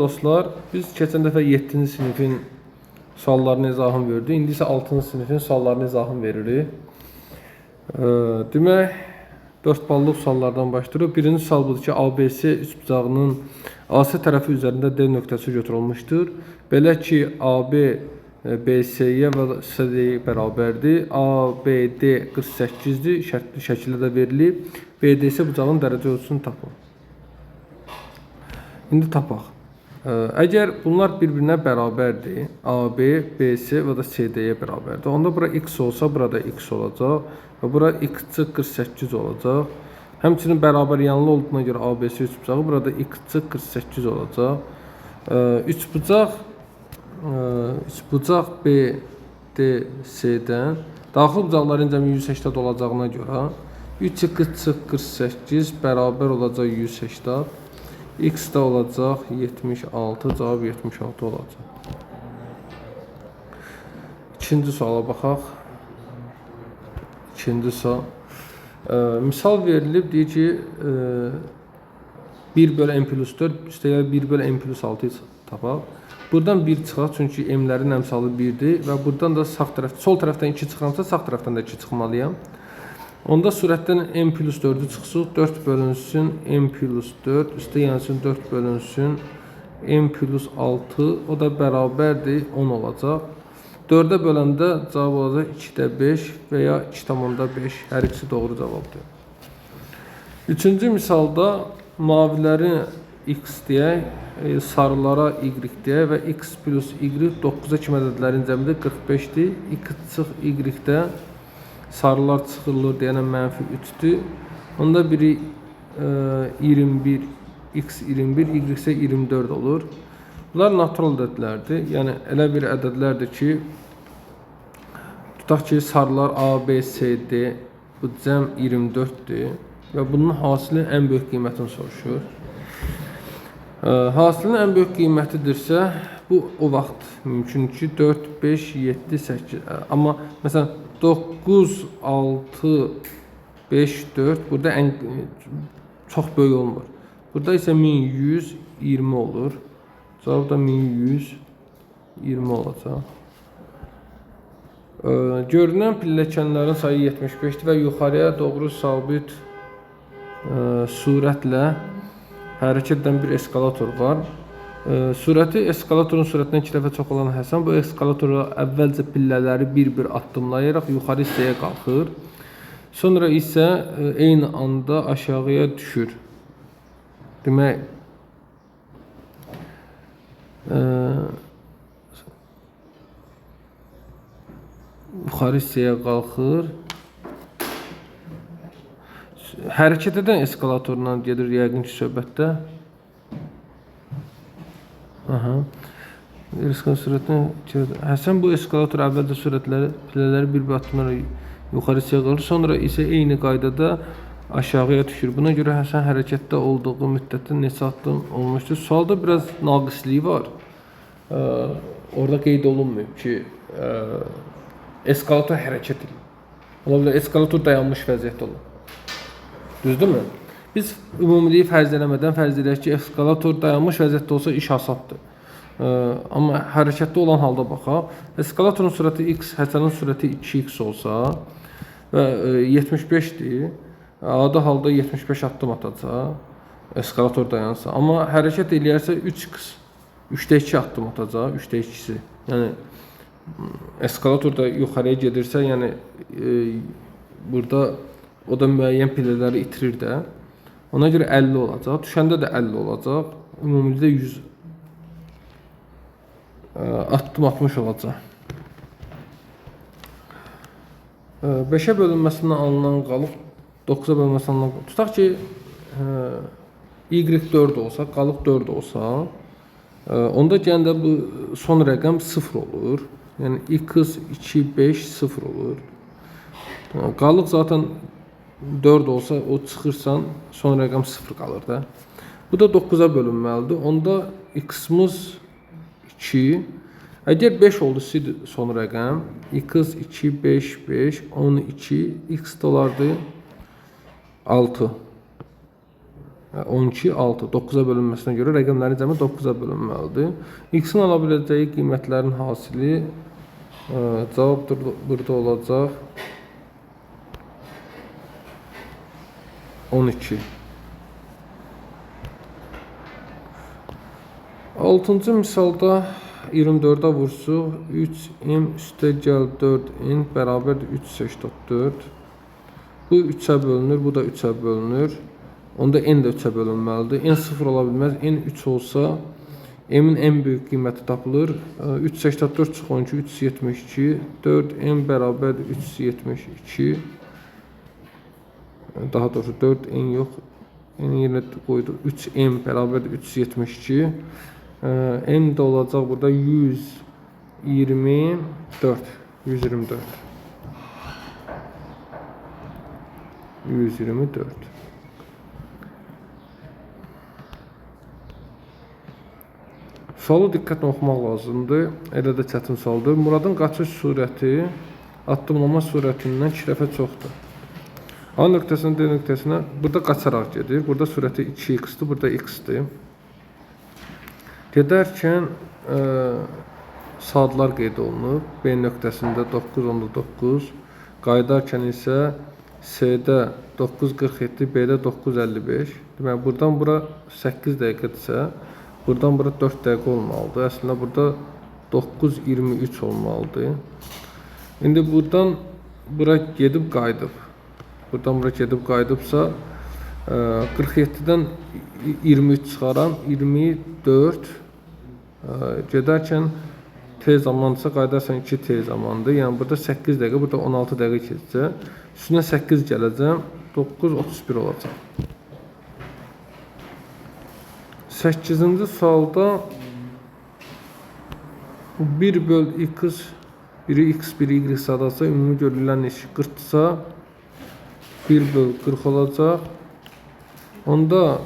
Dostlar, biz keçən dəfə 7-ci sinifin suallarına izahını verdik. İndi isə 6-cı sinifin suallarına izahını veririk. Demək, 4 ballıq suallardan başlayırıq. Birinci sual budur ki, ABC üçbucağının AC tərəfi üzərində D nöqtəsi götürülmüşdür. Belə ki, AB BC-yə və CD-yə bərabərdir. ABD 48-dir, şərtli şəkildə də verilib. BDC bucağın dərəcə ölçüsünü tapın. İndi tapaq. Əgər bunlar bir-birinə bərabərdir, AB, BC və da CD-yə bərabərdir, onda bura X olsa, burada X olacaq və bura X 48 olacaq. Həmçinin bərabər yanlı olduğuna görə ABC üçbucağı, burada X 48 olacaq. Üçbucaq BDC-dən daxil bucaqların cəmi 180 olacağına görə 3x 48 bərabər olacaq 180. X da olacaq 76, cavab 76 olacaq. İkinci suala baxaq. İkinci sual. Misal verilib, deyir ki, 1 bölü n plus 4, üstəyə 1 bölü n plus 6 tapaq. Buradan 1 çıxaq, çünki m-lərin əmsalı 1-dir və buradan da sağ tərəf, sol tərəfdən 2 çıxansa, sağ tərəfdən də 2 çıxmalıyam. Onda surətdən m plus 4'ü çıxsın, 4 bölünsün m plus 4, üstə yansın 4 bölünsün m plus 6, o da bərabərdir 10 olacaq. 4'ə böləndə cavab olacaq 2'də 5 və ya 2,5, hər ikisi doğru cavabdır. Üçüncü misalda mavilərin x deyək, sarılara y deyək və x plus y 9'a kimi ədədlərin cəmində 45'dir. X çıx y-də sarılar çıxırılır deyənə mənfi 3'dür. Onda biri 21, x 21, y isə 24 olur. Bunlar natural ədədlərdir. Yəni elə bir ədədlərdir ki, tutaq ki, sarılar A, B, C, D bu cəm 24'dür və bunun hasili ən böyük qiymətini soruşur. Hasilinin ən böyük qiymətidirsə, bu o vaxt mümkün ki 4, 5, 7, 8. Amma məsələn 9, 6, 5, 4 burada çox böyük olmur. Burada isə 1120 olur. Cavab da 1120 olacaq. Görünən pilləkənlərin sayı 75'dir və yuxarıya doğru sabit surətlə hərəkət edən bir eskalator var. Sürəti eskalatorun sürətindən 2 dəfə çox olan Həsən bu eskalatora əvvəlcə pillələri bir-bir addımlayaraq yuxarı hissəyə qalxır. Sonra isə eyni anda aşağıya düşür. Demək, yuxarı hissəyə qalxır. Hərəkət edən eskalatorla gedir yəqin ki söhbətdə. Həsən bu eskalator əvvəlcə pillələri bir-bir addımlarla yuxarı hissəyə qalxır, sonra isə eyni qaydada aşağıya düşür. Buna görə Həsən hərəkətdə olduğu müddətdə neçə addım olmuşdur? Sualda biraz naqisliyi var. Orada qeyd olunmuyor ki, eskalator hərəkət edir. Ola bilər, eskalator dayanmış vəziyyətdə olur. Düzdürmü? Biz ümumiliyi fərz eləmədən fərz edək ki, eskalator dayanmış vəziyyətdə olsa iş asandır. Amma hərəkətdə olan halda baxaq. Eskalatorun sürəti x, Həsənin sürəti 2x olsa və 75'dir. Adi halda 75 addım atacaq. Eskalator dayansa. Amma hərəkət eləyərsə 3x, 3'də 2 addım atacaq, 3'də 2'si. Yəni eskalator da yuxarıya gedirsə, yəni burada o da müəyyən pillələri itirir də. Ona görə 50 olacaq. Düşəndə də 50 olacaq. Ümumilikdə 100 addım atmış olacaq. 5'ə bölünməsindən alınan qalıq 9'a bölünməsindən alınan qalıq. Tutaq ki, y 4 olsa, qalıq 4 olsa, onda gəndə bu son rəqəm 0 olur. Yəni x 2, 5, 0 olur. Qalıq zaten 4 olsa, o çıxırsan, son rəqəm 0 qalır da. Bu da 9'a bölünməlidir. Onda x-imiz 2. Əgər 5 oldu son rəqəm, x 2, 5, 5, 12, x dolardır 6. 12, 6. 9-a bölünməsinə görə rəqəmlərin cəmi 9-a bölünməlidir. X-in ala biləcəyi qiymətlərin hasili cavab burada olacaq 12. 6-cı misalda 24-ə vursuq. 3m üstəgəl 4n bərabərdir 3/4. Bu 3-ə bölünür, bu da 3-ə bölünür. Onda n də 3-ə bölünməlidir. N 0 ola bilməz. N 3 olsa, m-in ən böyük qiyməti tapılır. 3/4 çıx 12, 372. 4n bərabərdir 372. Daha doğrusu 4n yox. N yerinə qoyduq. 3m bərabərdir 372. M də olacaq burada 124. 124. 124. Sualı diqqətlə oxumaq lazımdır. Elə də çətin sualdır. Muradın qaçış sürəti addımlama sürətindən 2 dəfə çoxdur. A nöqtəsindən D nöqtəsinə burada qaçaraq gedir. Burada sürəti 2x-dir, burada x-dir. Gedərkən saatlar qeyd olunub. B nöqtəsində 9:9. Qayıdarkən isə C-də 9:47, B-də 9:55. Deməli, buradan bura 8 dəqiqədirsə, buradan bura 4 dəqiqə olmalıdır. Əslində, burada 9:23 olmalıdır. İndi buradan bura gedib qayıdıb. Buradan bura gedib qayıdıbsa, 47-dən 23 çıxaram, 24. Gedərkən T zamandırsa, qayıdarsan 2T zamandır. Yəni, burada 8 dəqiqə, burada 16 dəqiqə keçəcək. Üstünə 8 gələcəm, 9:31 olacaq. 8-ci sualda 1/x, biri x, biri y sadası ümumi görülən eşit 40-dırsa, 1/40 olacaq. Onda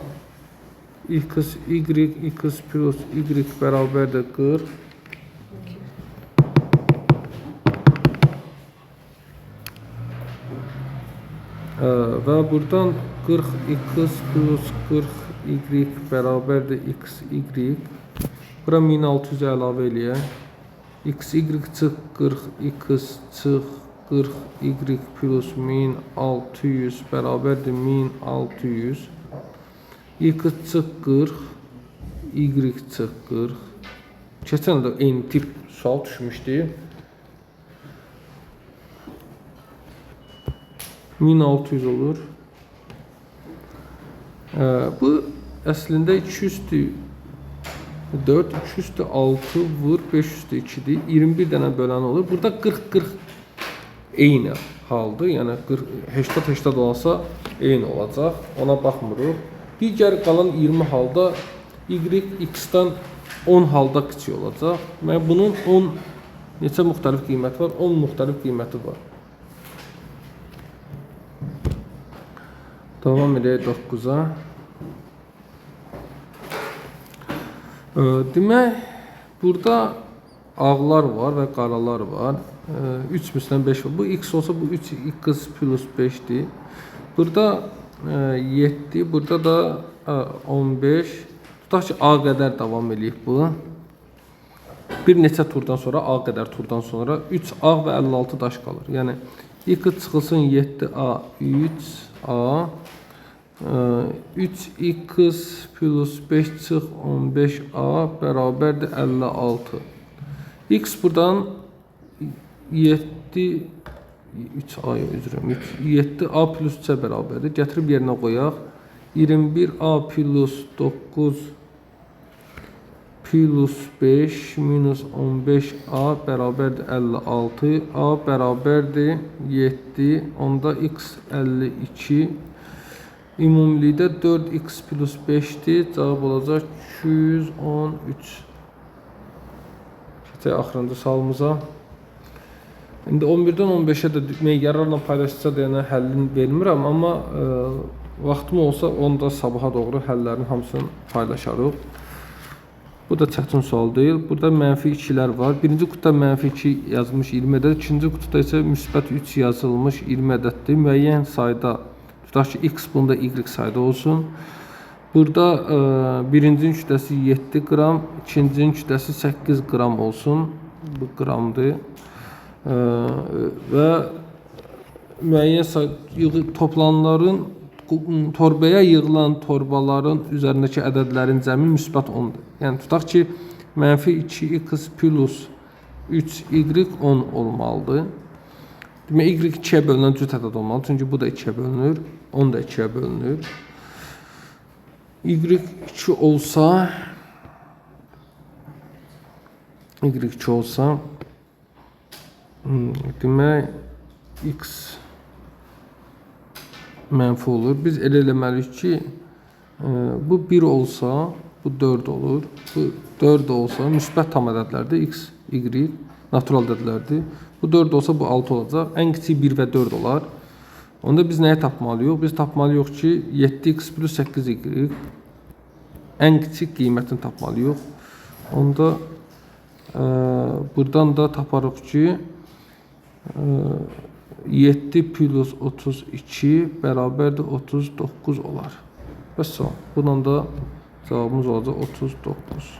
x, y, x plus y bərabərdir 40. Və buradan 40x plus 40y bərabərdir x, y. Bura 1600 əlavə eləyək. X, y çıx 40x çıx 40y plus 1600 bərabərdir 1600. X çıx 40, y çıx 40. Keçən də eyni tip sual düşmüşdü. 1600 olur. Bu əslində 2/4, 2/6 vur 5/2'dir. 21 dənə bölən olur. Burada 40-40 eyni haldır. Yəni 80-80 olsa eyni olacaq. Ona baxmırıq. Digər qalan 20 halda y x-dan 10 halda kiçik olacaq. Yəni bunun 10 neçə müxtəlif qiyməti var? 10 müxtəlif qiyməti var. Davam edək 9-a. Demək, burada ağlar var və qaralar var. 3 müslən 5 var. Bu x olsa bu 3x plus 5'dir. Burada 7, burada da 15. Tutaq ki, A qədər davam edəyik bu. Bir neçə turdan sonra, A qədər turdan sonra 3 ağ və 56 daş qalır. Yəni, x çıxılsın 7A, 3A. 3x plus 5 çıx 15A bərabərdir 56. X buradan 7, 3A üzrəm, 7A plus 3'ə bərabərdir. Gətirib yerinə qoyaq. 21A plus 9 plus 5 minus 15A bərabərdir 56. A bərabərdir 7. Onda x 52. Ümumilikdə 4x plus 5'dir. Cavab olacaq 213. Keçək axırıncı sualımıza. İndi 11-dən 15'ə də meyyarlarla paylaşdıqca deyənə həllini vermirəm, amma vaxtım olsa onu da sabaha doğru həllərin hamısını paylaşarıq. Bu da çətin sual deyil. Burada mənfi 2'lər var. Birinci qutuda mənfi 2 yazılmış 20 ədəd, ikinci qutuda isə müsbət 3 yazılmış 20 ədəddir. Müəyyən sayda, tutaq ki, x bunda y sayda olsun. Burada birincinin kütləsi 7 qram, ikincinin kütləsi 8 qram olsun. Bu qramdır. Və müəyyən toplananların torbaya yığılan torbaların üzərindəki ədədlərin cəmi müsbət 10-dur. Yəni tutaq ki, -2x plus 3y 10 olmalıdır. Demək, y 2-yə bölünən cüt ədəd olmalı. Çünki bu da 2-yə bölünür, 10 da 2-yə bölünür. Y2 olsa, Y2 olsa, demək, x mənfi olur. Biz elə eləməliyik ki, bu 1 olsa, bu 4 olur. Bu 4 olsa, müsbət tam ədədlərdir. X, y, natural ədədlərdir. Bu 4 olsa, bu 6 olacaq. Ən kiçik 1 və 4 olar. Onda biz nəyə tapmalıyıq? Biz tapmalıyıq ki, 7x plus 8y ən kiçik qiymətini tapmalıyıq. Onda buradan da taparıq ki, 7 plus 32 bərabərdir 39 olar. Bəs son. Bundan da cavabımız olacaq 39.